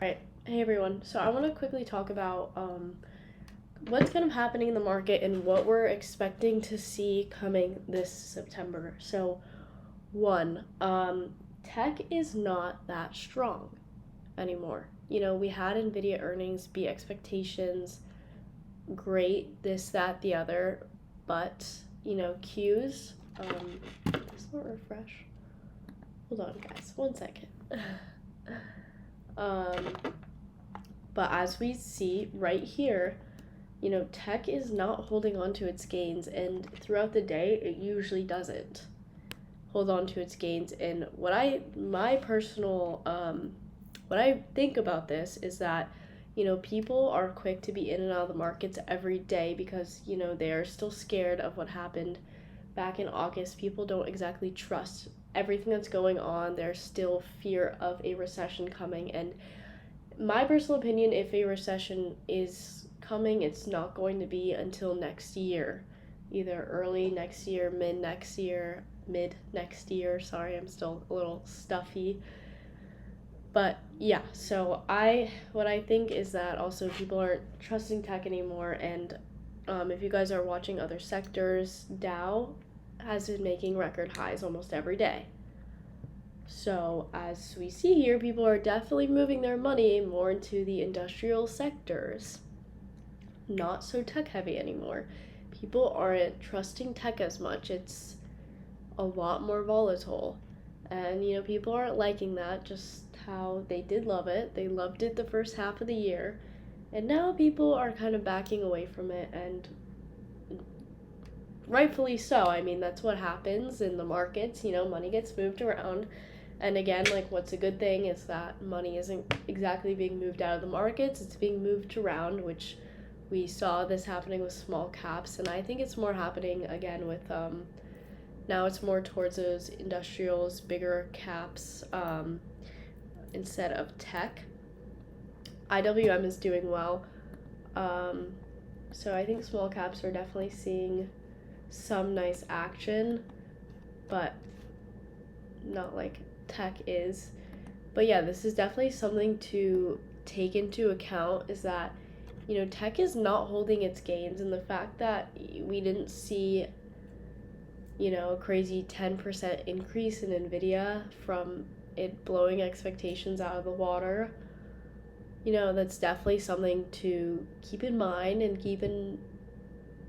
Right. Hey everyone. So I want to quickly talk about what's kind of happening in the market and what we're expecting to see coming this September. So one, tech is not that strong anymore. We had Nvidia earnings beat expectations, great, this, that, the other, but Q's. Does not refresh. Hold on, guys. 1 second. um, But as we see right here, tech is not holding on to its gains, and throughout the day, it usually doesn't hold on to its gains. And my personal, what I think about this is that, people are quick to be in and out of the markets every day because, they are still scared of what happened back in August. People don't exactly trust everything that's going on. There's still fear of a recession coming, and my personal opinion, if a recession is coming, it's not going to be until next year. Either early next year, mid next year. Sorry, I'm still a little stuffy. But yeah, so what I think is that also people aren't trusting tech anymore, and if you guys are watching other sectors, Dow has been making record highs almost every day. So, as we see here, people are definitely moving their money more into the industrial sectors, not so tech heavy anymore. People aren't trusting tech as much. It's a lot more volatile. And, people aren't liking that, just how they did love it. They loved it the first half of the year. And now people are kind of backing away from it, and rightfully so. I mean, that's what happens in the markets. Money gets moved around. And again, like, what's a good thing is that money isn't exactly being moved out of the markets, it's being moved around, which we saw this happening with small caps. And I think it's more happening again with, now it's more towards those industrials, bigger caps, instead of tech. IWM is doing well. So I think small caps are definitely seeing some nice action, but not like tech is. But yeah, this is definitely something to take into account, is that tech is not holding its gains, and the fact that we didn't see a crazy 10% increase in Nvidia from it blowing expectations out of the water, that's definitely something to keep in mind and keep in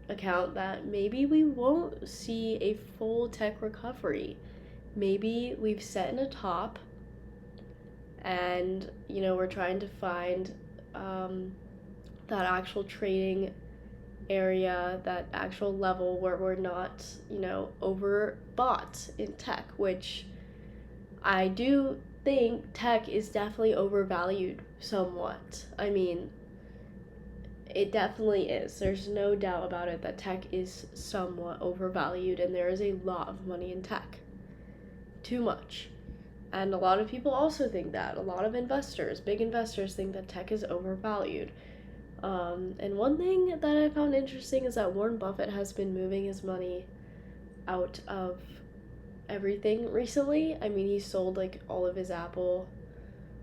account, that maybe we won't see a full tech recovery. Maybe we've set in a top, and we're trying to find that actual trading area, that actual level where we're not overbought in tech, which I do think tech is definitely overvalued somewhat. I mean, it definitely is. There's no doubt about it that tech is somewhat overvalued, and there is a lot of money in tech. Too much. And a lot of people also think that. A lot of investors, big investors, think that tech is overvalued. And one thing that I found interesting is that Warren Buffett has been moving his money out of everything recently. I mean, he sold like all of his Apple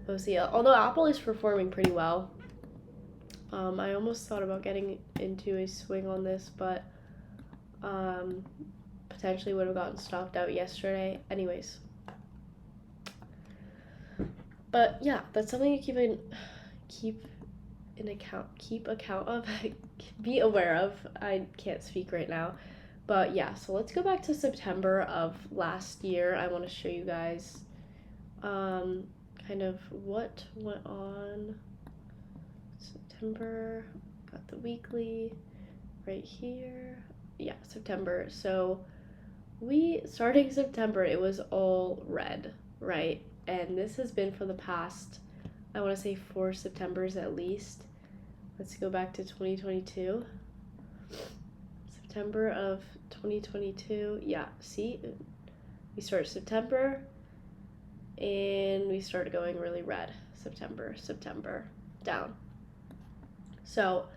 OCL, although Apple is performing pretty well. I almost thought about getting into a swing on this, but potentially would have gotten stopped out yesterday. Anyways. But yeah, that's something to keep account of, be aware of. I can't speak right now. But yeah, so let's go back to September of last year. I want to show you guys kind of what went on. September, got the weekly right here. Yeah, September. So starting September, it was all red, right? And this has been for the past, I want to say 4 Septembers at least. Let's go back to 2022. September of 2022. Yeah, see? We start September, and we started going really red. September, down. So,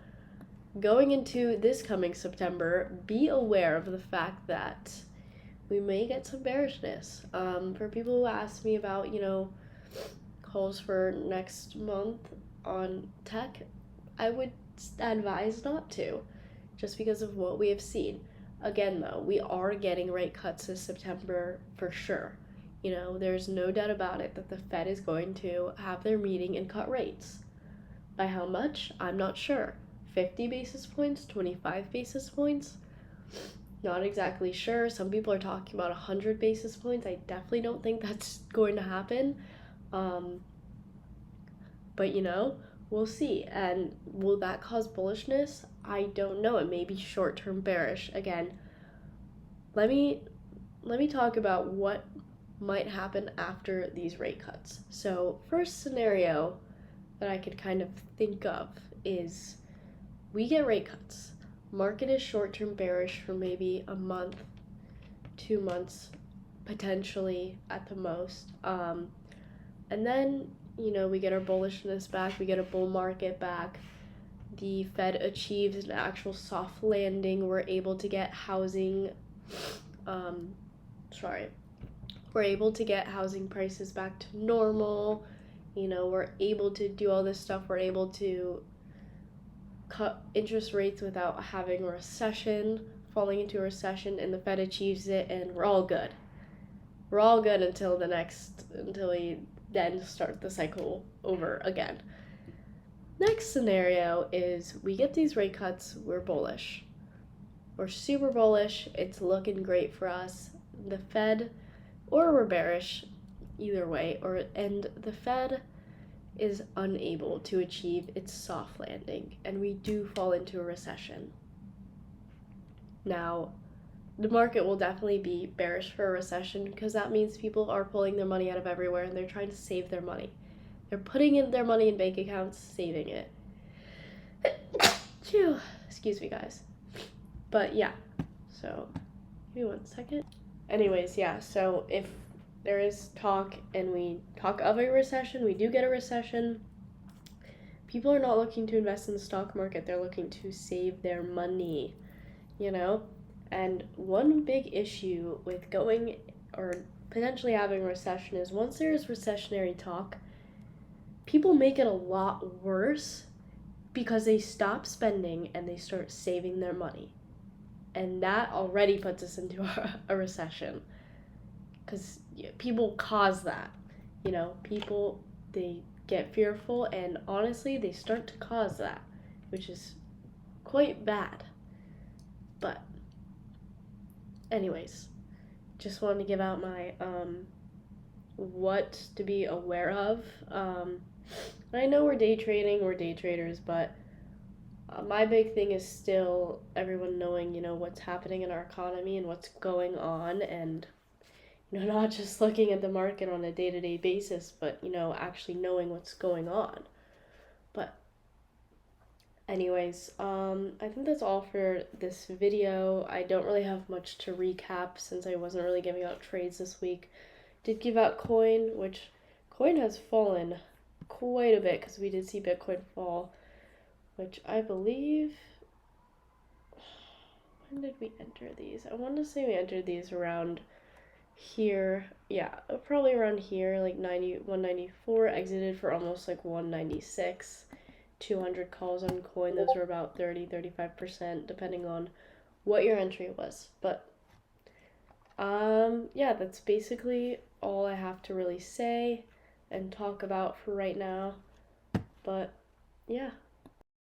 going into this coming September, be aware of the fact that we may get some bearishness. For people who ask me about, calls for next month on tech, I would advise not to, just because of what we have seen. Again, though, we are getting rate cuts this September for sure. You know, there's no doubt about it that the Fed is going to have their meeting and cut rates. By how much? I'm not sure. 50 basis points, 25 basis points? Not exactly sure. Some people are talking about 100 basis points. I definitely don't think that's going to happen. But you know, we'll see. And will that cause bullishness? I don't know. It may be short-term bearish. Again, let me talk about what might happen after these rate cuts. So, first scenario that I could kind of think of is we get rate cuts. Market is short-term bearish for maybe a month, 2 months, potentially at the most. And then, you know, we get our bullishness back, we get a bull market back. The Fed achieves an actual soft landing. We're able to get housing, we're able to get housing prices back to normal. You know, we're able to do all this stuff. We're able to cut interest rates without having a recession, falling into a recession, and the Fed achieves it, and we're all good. We're all good until we then start the cycle over again. Next scenario is we get these rate cuts, we're bullish. We're super bullish, it's looking great for us. The Fed, or we're bearish, either way, and the Fed is unable to achieve its soft landing, and we do fall into a recession. Now, the market will definitely be bearish for a recession because that means people are pulling their money out of everywhere and they're trying to save their money. They're putting in their money in bank accounts, saving it. Phew. Excuse me, guys. But yeah, so give me 1 second. Anyways, yeah, so if there is talk and we talk of a recession, we do get a recession, people are not looking to invest in the stock market, they're looking to save their money, you know? And one big issue with going or potentially having a recession is once there is recessionary talk, people make it a lot worse because they stop spending and they start saving their money. And that already puts us into a recession because people cause that. You know, people, they get fearful and honestly, they start to cause that, which is quite bad. But anyways, just wanted to give out my what to be aware of. I know we're day traders, but my big thing is still everyone knowing, you know, what's happening in our economy and what's going on, and you know, not just looking at the market on a day-to-day basis, but you know, actually knowing what's going on. But anyways, I think that's all for this video. I don't really have much to recap since I wasn't really giving out trades this week. Did give out coin, which coin has fallen quite a bit because we did see Bitcoin fall, which I believe, when did we enter these? I want to say we entered these around here. Yeah, probably around here, like 194, exited for almost like 196. 200 calls on coin. Those were about 30-35% depending on what your entry was. But yeah, that's basically all I have to really say and talk about for right now. But yeah.